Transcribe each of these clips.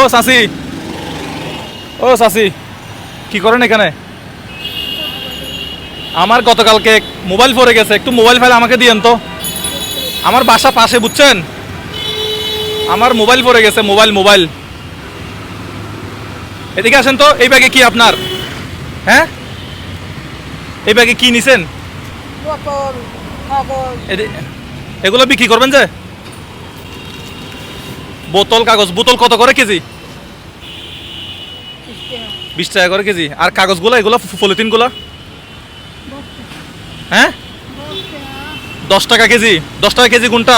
ও চাচি, ও চাচি, কি করেন এখানে? আমার গতকালকে মোবাইল পড়ে গেছে, একটু মোবাইল ফাইল আমাকে দিয়েন তো। আমার বাসা পাশে, বুঝছেন? আমার মোবাইল পড়ে গেছে, মোবাইল। এদিকে আসেন তো। এই ব্যাগে কি আপনার? হ্যাঁ, এই ব্যাগে কি নিছেন? এগুলো বিক্রি করবেন যে? বোতল, কাগজ। বোতল কত করে কেজি? 20 টাকা করে কেজি। আর কাগজগুলো, এগুলো পলিথিনগুলো? হ্যাঁ, 10 টাকা কেজি। 10 টাকা কেজি কোনটা?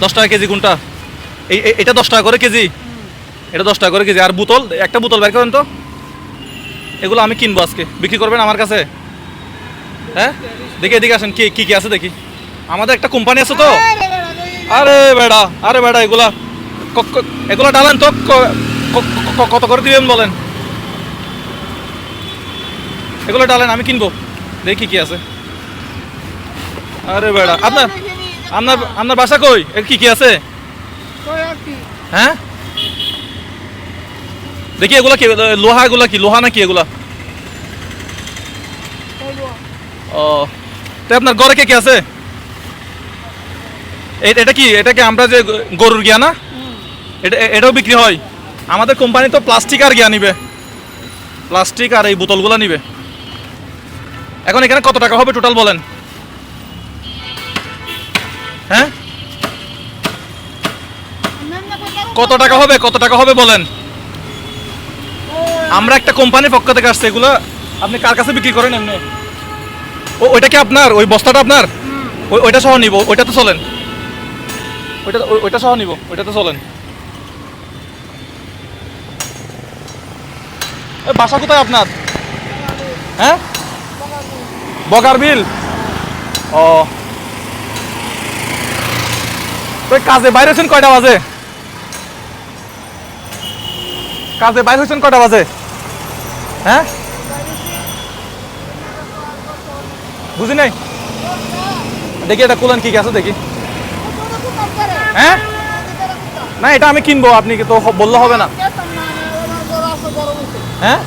10 টাকা কেজি কোনটা? এটা 10 টাকা করে কেজি। এটা 10 টাকা করে কেজি। আর বোতল, একটা বোতল বের করেন তো। এগুলো আমি কিনবো আজকে, বিক্রি করবেন আমার কাছে? হ্যাঁ, দেখি এদিকে আসেন, কি কি আছে দেখি। আমাদের একটা কোম্পানি আছে তো। আরে বেড়া, এগুলা ডালেন তো। কত করে দিবেন বলেন? এগুলো ডালেন, আমি কিনবো। দেখি কি আছে। আরে বেড়া, আপনার আপনার আপনার বাসা কই? কি কি আছে? হ্যাঁ, দেখি এগুলা কি? লোহা? এগুলা কি লোহা নাকি এগুলা? ও, তো আপনার ঘরে কে কে আছে? এটা কি আমরা যে গরুর গিয়া না? এটাও বিক্রি হয়? আমাদের কোম্পানি তো প্লাস্টিক আর গিয়া নিবে, প্লাস্টিক আর এই বোতলগুলো নিবে। এখন এখানে কত টাকা হবে টোটাল বলেন? হ্যাঁ, কত টাকা হবে বলেন? আমরা একটা কোম্পানির পক্ষ থেকে আসছে। এগুলো আপনি কার কাছে বিক্রি করেন এমনি? ওইটা কি আপনার? ওই বস্তাটা আপনার? ওইটা সহ নিব, ওইটা তো চলেন। ওইটা সহ নিব, ওইটা তো চলেন। বাসা কোথায় আপনার? হ্যাঁ, বগার বিল। ও, তো কাজে বাইরে হয়েছেন কয়টা বাজে? কাজে বাইরে হয়েছেন কয়টা বাজে? হ্যাঁ, বুঝি নাই। দেখি এটা খুলেন, কি কি আছে দেখি। হ্যাঁ, না এটা আমি কিনবো, আপনি তো বললে হবে না। হ্যাঁ,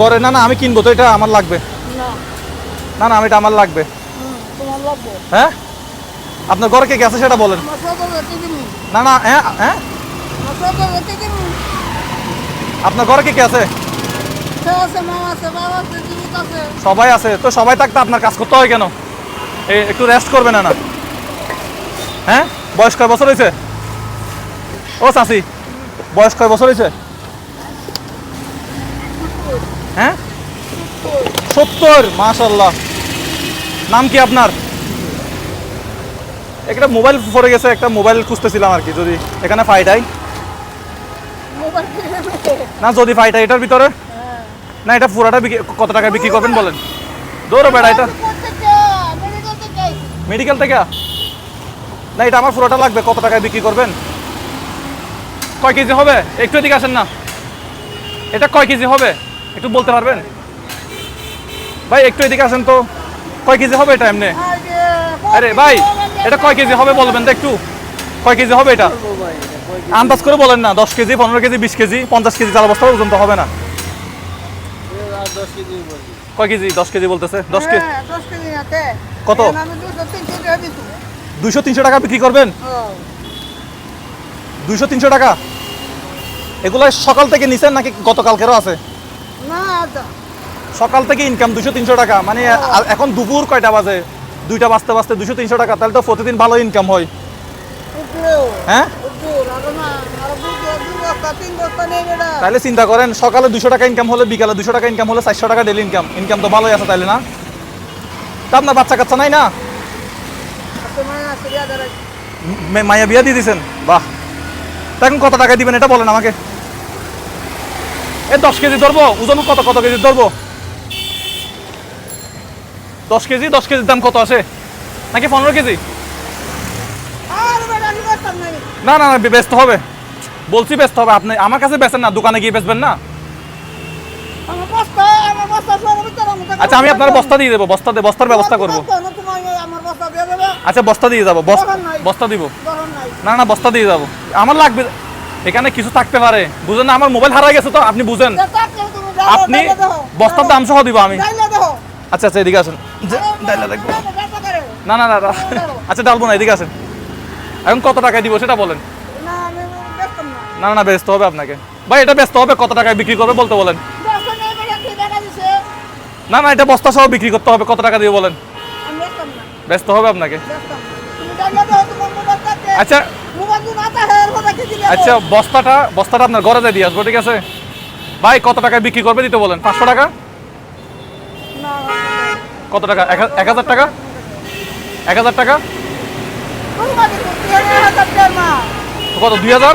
করে না না, আমি কিনবো তো, এটা আমার লাগবে। না না, এটা আমার লাগবে। হ্যাঁ, আপনার ঘরে কে কে আছে সেটা বলেন। না না, হ্যাঁ হ্যাঁ, আপনার ঘরে কে কে আছে? সবাই আছে তো। সবাই থাকতে আপনার কাজ করতে হয় কেন? একটু রেস্ট করবে না? না, হ্যাঁ, বয়স কয় বছর হয়েছে? ও চাচি, বয়স কয় বছর হয়েছে? হ্যাঁ, 70। মাশাআল্লাহ। নাম কি আপনার? একটা মোবাইল পড়ে গেছে, একটা মোবাইল খুঁজতেছিলাম আর কি, যদি এখানে ফাইটাই না। যদি ফাইটাই এটার ভিতরে না, এটা পুরাটা কত টাকা বিক্রি করবেন বলেন? দৌড়ো বেড়া, এটা মেডিকেল থেকে না, এটা আমার পুরোটা লাগবে। কত টাকায় বিক্রি করবেন? কয় কেজি হবে? একটু এদিকে আসেন না। এটা কয় কেজি হবে একটু বলতে পারবেন ভাই? একটু এদিকে আসেন তো। কয় কেজি হবে এটা এমনি? আরে ভাই, এটা কয় কেজি হবে বলবেন তো একটু। কয় কেজি হবে এটা? আন্দাজ করে বলেন না। 10 কেজি, 15 কেজি, 20 কেজি, 50 কেজি চাল বস্তা ওজন তো হবে না। কয় কেজি? 10 কেজি বলতেছে। 10 কেজি কত? 200-300 টাকা বিক্রি করবেন? 200-300 টাকা? এগুলো সকাল থেকে নিছেন নাকি গতকালকেরও আছে? সকাল থেকে ইনকাম 200-300 টাকা মানে এখন দুপুর কয়টা বাজে? 2টা বাজতে বাজতে 200-300 টাকা, তাহলে তো প্রতিদিন ভালো ইনকাম হয়। হ্যাঁ, তাহলে চিন্তা করেন, সকালে 200 টাকা ইনকাম হলে, বিকালে 200 টাকা ইনকাম হলে 400 টাকা ডেলি ইনকাম তো ভালোই আছে তাইলে না? তা আপনার বাচ্চা কাচ্চা নাই না? মাইয়া বিয়া দিয়ে দিয়েছেন? বাহ। তা এখন কত টাকা দিবেন এটা বলেন আমাকে। 10 কেজি ধরবো। ওজন কত কেজি ধরবো? 10 কেজি। 10 কেজির দাম কত আসে? নাকি 15 কেজি? না না, ব্যস্ত হবে বলছি, ব্যস্ত হবে। আপনি আমার কাছে বেচেন না, দোকানে গিয়ে বেচবেন না? আচ্ছা, আমি আপনার বস্তা দিয়ে দেবো। বস্তার ব্যবস্থা করবো। আচ্ছা বস্তা দিয়ে যাবো, বস্তা দিব। না না বস্তা দিয়ে যাবো, আমার লাগবে। এখানে কিছু থাকতে পারে, বুঝেন না, আমার মোবাইল হারাই গেছে তো, আপনি বুঝেন। আপনি বস্তার দাম সহ দিব আমি। আচ্ছা আচ্ছা এদিকে আসেন। না না না না। আচ্ছা ডালবো না, এদিকে আসেন। এখন কত টাকায় দিব সেটা বলেন। না না ব্যস্ত হবে আপনাকে ভাই, এটা ব্যস্ত হবে, কত টাকায় বিক্রি করবে বলতে বলেন। না না এটা বস্তা সহ বিক্রি করতে হবে, কত টাকা দিয়ে বলেন। ব্যস্ত হবে আপনাকে। আচ্ছা আচ্ছা বস্তাটা আপনার ঘরে দিয়ে আসবো, ঠিক আছে ভাই। কত টাকায় বিক্রি করবে দিতে বলেন। 500 টাকা? কত টাকা? 1000 টাকা? 1000 টাকা? কত? 2000?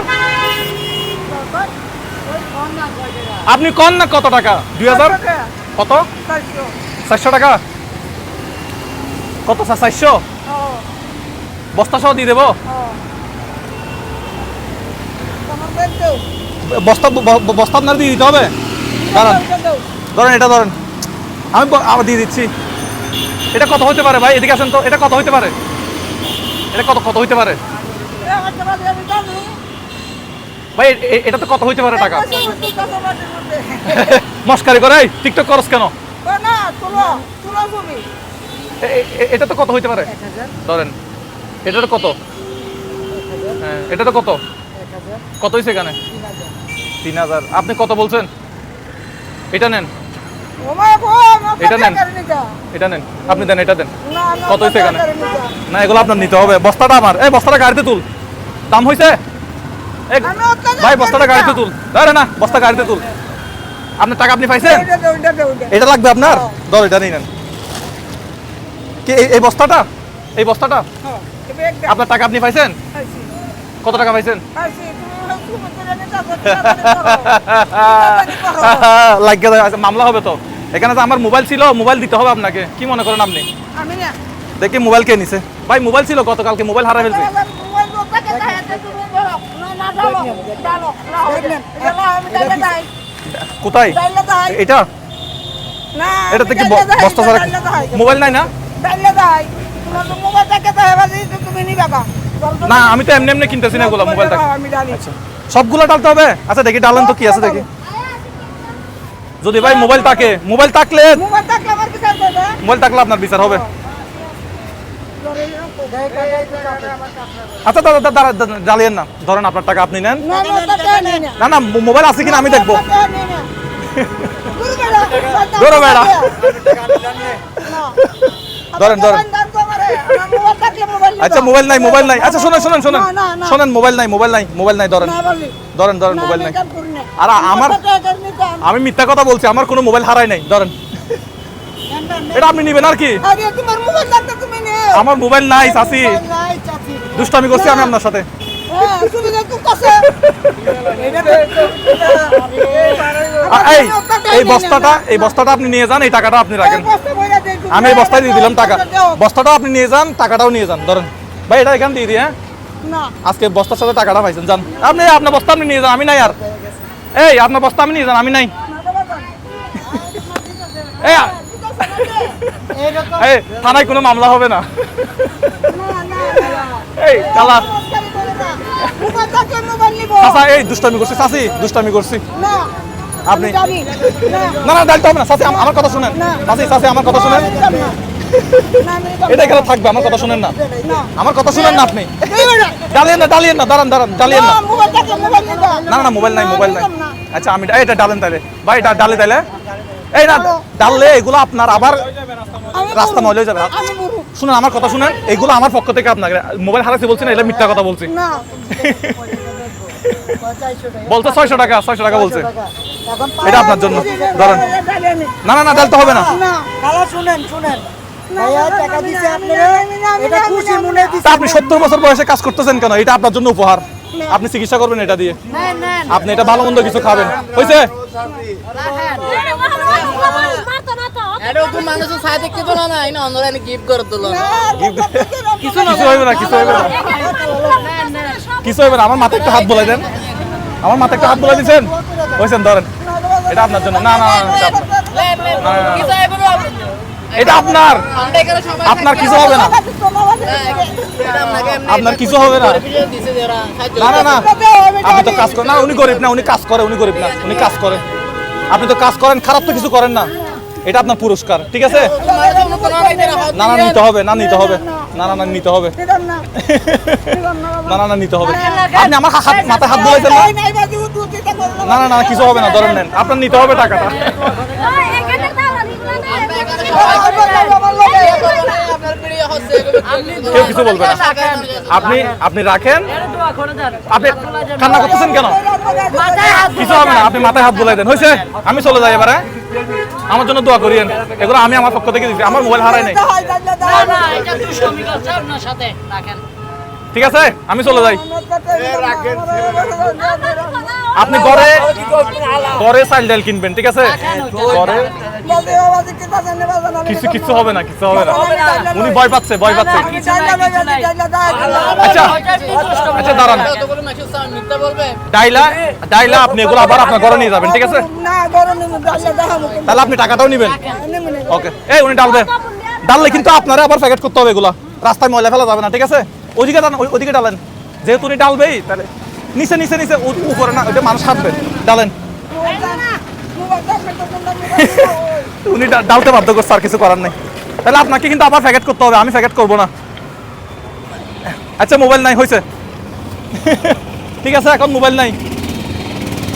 আপনি কন না কত টাকা? 2000? কত? 400 টাকা? কত? 400? বস্তা সহ দিয়ে দেবো। বস্তা বস্তা আপনার দিয়ে দিতে হবে। দাঁড়ান ধরেন, এটা ধরেন, আমি আবার দিয়ে দিচ্ছি। এটা কত হইতে পারে ভাই? এদিকে আসেন তো, এটা কত হইতে পারে? এটা কত কত হইতে পারে ভাই? এটা তো কত হইতে পারে টাকা? মস্কারি করে টিকটক করস কেন? এটা তো কত হইতে পারে ধরেন, এটা তো কত? হ্যাঁ এটা তো কত? কত হয়েছে এখানে? 3000। আপনি কত বলছেন? এটা নেন, এটা নেন, এটা নেন, আপনি দেন, এটা দেন। কত হয়েছে এখানে? না এগুলো আপনার নিতে হবে, বস্তাটা আমার। এই বস্তাটা গাড়িতে তুল, দাম হয়েছে ভাই, বস্তাটা গাড়িতে তুল। আরে না বস্তা গাড়িতে তুল। আপনার টাকা আপনি পাইছেন? এটা লাগবে আপনার, ধর এটা নিয়ে নেন। কি এই বস্তাটা? এই বস্তাটা আপনার টাকা আপনি পাইছেন? কত টাকা পাইছেন? মামলা হবে তো এখানে। তো আমার মোবাইল ছিল, মোবাইল দিতে হবে আপনাকে। কি মনে করেন আপনি? দেখি মোবাইল কে নিছে ভাই? মোবাইল ছিল গতকালকে, মোবাইল হারা ফেলছে। কোথায় এটা? এটা থেকে বস্তা ছাড়া মোবাইল নাই না? না আমি তো এমনি এমনি কিনতেছি না এগুলো, মোবাইলটা। আচ্ছা সবগুলো ডালতে হবে? আচ্ছা দেখি ডালেন তো কি আছে দেখি। যদি ভাই মোবাইল থাকে, মোবাইল থাকলে আপনার বিচার হবে। আচ্ছা দাদা দাদা জ্বালিয়েন না, ধরেন আপনার টাকা আপনি নেন। না না মোবাইল আছে কিনা আমি দেখবো। ধরো বেড়া, ধরেন ধরেন। আচ্ছা মোবাইল নাই, মোবাইল নাই। আচ্ছা শোনেন শোনেন শোনেন শোনেন, মোবাইল নাই, মোবাইল নাই, মোবাইল নাই, ধরেন ধরেন ধরেন, মোবাইল নাই। আর আমার, আমি মিথ্যা কথা বলছি, আমার কোনো মোবাইল হারাই নাই, ধরেন। এটা আপনি নিবেন আর কি? আমার মোবাইল নাই চাচি, দুষ্টামি করছি আমি আপনার সাথে। এই বস্তাটা আপনি নিয়ে যান, এই টাকাটা আপনি রাখেন। আমি এই বস্তায় দিয়ে দিলাম টাকা, বস্তাটা আপনি নিয়ে যান, টাকাটাও নিয়ে যান। ধরেন ভাই এটা এখানে দিয়ে দিই। হ্যাঁ আজকে বস্তার সাথে টাকাটা পাইছেন, যান আপনি। আপনার বস্তা আপনি নিয়ে যান, আমি নাই। আর এই আপনার বস্তা আমি নিয়ে যান, আমি নাই। এই থানায় কোনো মামলা হবে না। এই কালা চাচা, এই দুষ্টামি করছি চাচি, দুষ্টামি করছি। আপনি না না ডালতে হবে না চাচি, আমার কথা শুনেন চাচি, চাচি আমার কথা শুনেন। এটা এখানে থাকবে, আমার কথা শুনেন না, আমার কথা শুনেন না আপনি। ডালিয়েন না, ডালিয়েন না, দাঁড়ান দাঁড়ান, ডালিয়েন না। না না মোবাইল নাই, মোবাইল নাই। আচ্ছা আমি এটা ডালেন তাইলে ভাই, ডালে তাইলে। এই না ডাললে এগুলো আপনার আবার রাস্তা ময়লা হয়ে যাবে। শুনেন আমার কথা শুনেন, এগুলো আমার পক্ষ থেকে আপনাকে। মোবাইল হারাইছি বলছি না, এটা মিথ্যা কথা বলছি। বলছে 600 টাকা, 600 টাকা বলছে। এটা আপনার জন্য, ধরেন। না না না ডালতে হবে না। আপনি 70 বছর বয়সে কাজ করতেছেন কেন? এটা আপনার জন্য উপহার, আপনি চিকিৎসা করবেন এটা দিয়ে। আপনি এটা ভালো মন্দ কিছু খাবেন, হয়েছে? কিছু হইবে না, আমার মাথায় একটা হাত বলে দেন, আমার মাথায় একটা হাত বলে দিচ্ছেন, হয়েছেন? ধরেন এটা আপনার জন্য। না না এটা আপনার, আপনার কিছু হবে না, আপনার কিছু হবে না। না না না, আপনি তো কাজ করেন না, উনি গরিব না, উনি কাজ করে, উনি গরিব না, উনি কাজ করে। আপনি তো কাজ করেন, খারাপ তো কিছু করেন না, এটা আপনার পুরস্কার, ঠিক আছে? না না নিতে হবে, না নিতে হবে, না না না নিতে হবে, না না না নিতে হবে। আপনি আমার মাথায় হাত বুলাইছেন না? না না না কিছু হবে না, ধরেন নেন, আপনার নিতে হবে টাকাটা। কেউ কিছু বলবে না, আপনি আপনি রাখেন। আপনি কান্না করতেছেন কেন? কিছু হবে না, আপনি মাথায় হাত বুলাই দেন, হয়েছে? আমি চলে যাই এবারে, আমার জন্য দোয়া করিয়েন। এগুলো আমি আমার পক্ষ থেকে দিচ্ছি, আমার মোবাইল হারাই নাই, ঠিক আছে? আমি চলে যাই। আপনি ঘরে ঘরে চাল ডাল কিনবেন, ঠিক আছে? ঘরে কিছু কিছু হবে না, কিছু হবে না। উনি ভয় পাচ্ছে, ভয় পাচ্ছে। আচ্ছা আচ্ছা দাঁড়ান, ডাইলা ডাইলা আপনি এগুলো আবার আপনার ঘরে নিয়ে যাবেন, ঠিক আছে? তাহলে আপনি টাকাটাও নেবেন, ওকে? এই উনি ডালবে, ডাললে কিন্তু আপনারা আবার প্যাকেট করতে হবে, এগুলা রাস্তায় ময়লা ফেলা যাবে না, ঠিক আছে? ওইদিকে ডালেন, ওইদিকে ডালেন, যেহেতু উনি ডালবেই, তাহলে নিচে নিচে নিচে, উপরে না, ওইটা মানুষ খাটবে, ডালেন। উনি ডালতে বাধ্য করছে, আর কিছু করার নেই। তাহলে আপনাকে কিন্তু আবার প্যাকেট করতে হবে, আমি প্যাকেট করবো না। আচ্ছা মোবাইল নাই, হয়েছে? ঠিক আছে, এখন মোবাইল নাই,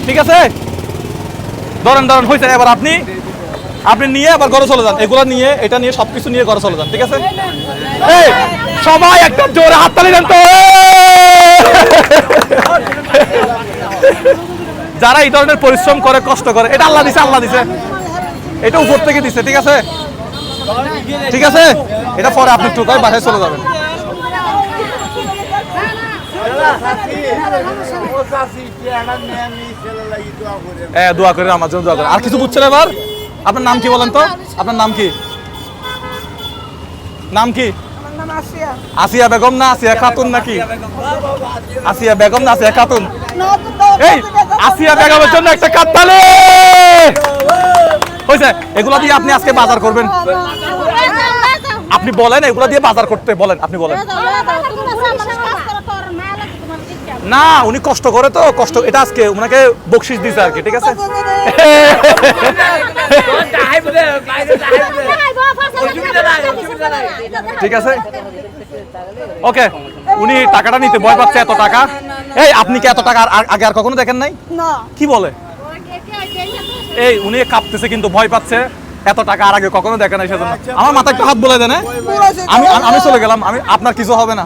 ঠিক আছে? ধরেন ধরেন, হয়েছে। এবার আপনি আপনি নিয়ে আবার ঘরে চলে যান, এগুলো নিয়ে, এটা নিয়ে, সবকিছু নিয়ে ঘরে চলে যান, ঠিক আছে? এই সবাই একদম জোরে হাততালি দেন তো, যারা এই ধরনের পরিশ্রম করে, কষ্ট করে, এটা আল্লাহ দিছে, আল্লাহ দিছে, এটা উপর থেকে দিছে, ঠিক আছে? ঠিক আছে, এটা পরে আপনি একটু বাসায় চলে যাবেন। দোয়া করে আমার জন্য, দোয়া করে। আর কিছু বুঝছেন? এবার আপনার নাম কি বলেন তো? আপনার নাম কি? নাম কি? আসিয়া বেগম না আসিয়া খাতুন নাকি? আসিয়া বেগম না আসিয়া খাতুন? এই আসিয়া বেগমের জন্য একটা কাত্তালি হয়েছে। এগুলা দিয়ে আপনি আজকে বাজার করবেন, আপনি বলেন, এগুলা দিয়ে বাজার করতে বলেন, আপনি বলেন। না উনি কষ্ট করে তো, কষ্ট, এটা আজকে ওনাকে বকশিশ দিছে আর কি, ঠিক আছে? ঠিক আছে, ওকে। উনি টাকাটা নিতে ভয় পাচ্ছে, এত টাকা। এই আপনি কি এত টাকা আগে আর কখনো দেখেন নাই? কি বলে? এই উনি কাঁপতেছে, কিন্তু ভয় পাচ্ছে, এত টাকা আর আগে কখনো দেখেন নাই, সেজন্য। আমার মাথায় একটু হাত বলে দেন, আমি চলে গেলাম, আমি, আপনার কিছু হবে না।